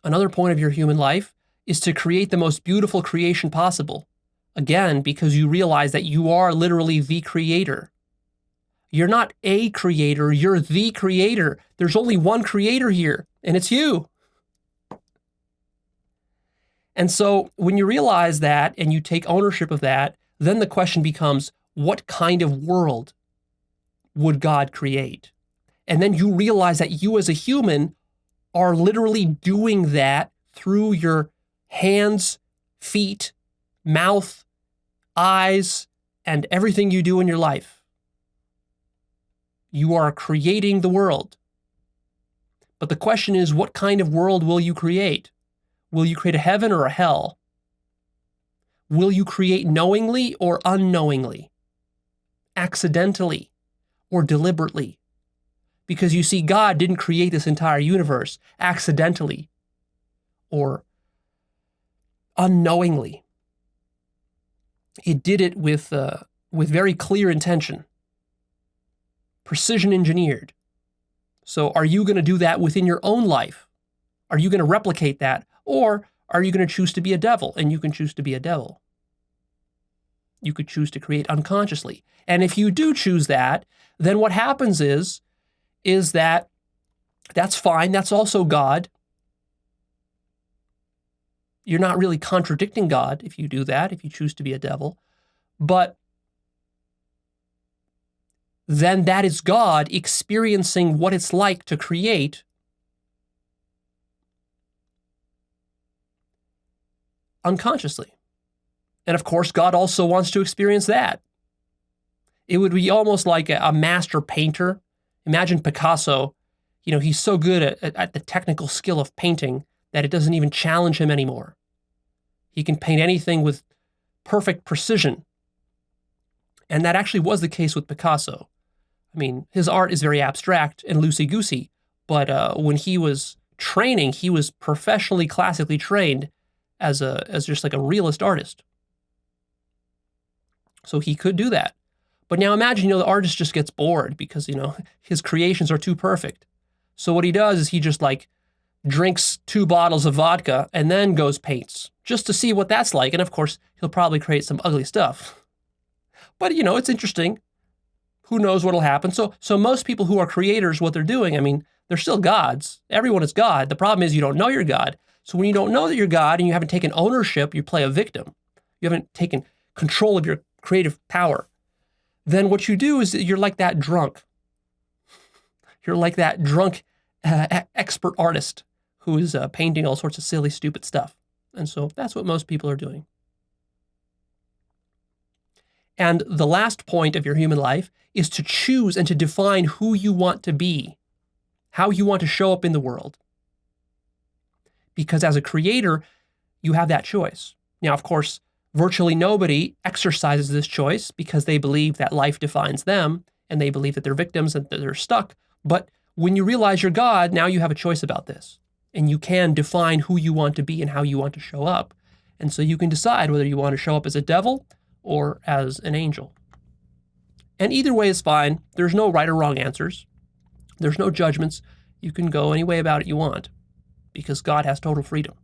Another point of your human life is to create the most beautiful creation possible. Again, because you realize that you are literally the creator. You're not a creator, you're the creator. There's only one creator here, and it's you. And so when you realize that and you take ownership of that, then the question becomes, what kind of world would God create? And then you realize that you as a human are literally doing that through your hands, feet, mouth, eyes, and everything you do in your life. You are creating the world. But the question is, what kind of world will you create? Will you create a heaven or a hell? Will you create knowingly or unknowingly? Accidentally or deliberately? Because you see, God didn't create this entire universe accidentally or unknowingly. He did it with very clear intention, precision engineered. So are you going to do that within your own life? Are you going to replicate that? Or are you going to choose to be a devil? And you can choose to be a devil. You could choose to create unconsciously. And if you do choose that, then what happens is that that's fine. That's also God. You're not really contradicting God if you do that, if you choose to be a devil. But then that is God experiencing what it's like to create unconsciously. And of course, God also wants to experience that. It would be almost like a master painter. Imagine Picasso. You know, he's so good at the technical skill of painting that it doesn't even challenge him anymore. He can paint anything with perfect precision. And that actually was the case with Picasso. I mean, his art is very abstract and loosey-goosey, but when he was training, he was professionally, classically trained as just like a realist artist. So he could do that. But now imagine, the artist just gets bored because, his creations are too perfect. So what he does is he just like drinks 2 bottles of vodka and then goes paints just to see what that's like. And of course, he'll probably create some ugly stuff. But, it's interesting. Who knows what'll happen? So most people who are creators, what they're doing, they're still gods. Everyone is God. The problem is you don't know you're God. So when you don't know that you're God and you haven't taken ownership, you play a victim. You haven't taken control of your creative power. Then what you do is you're like that drunk. You're like that drunk expert artist who is painting all sorts of silly, stupid stuff. And so that's what most people are doing. And the last point of your human life is to choose and to define who you want to be, how you want to show up in the world. Because as a creator, you have that choice. Now, of course, virtually nobody exercises this choice because they believe that life defines them and they believe that they're victims and that they're stuck. But when you realize you're God, now you have a choice about this. And you can define who you want to be and how you want to show up. And so you can decide whether you want to show up as a devil or as an angel. And either way is fine. There's no right or wrong answers. There's no judgments. You can go any way about it you want because God has total freedom.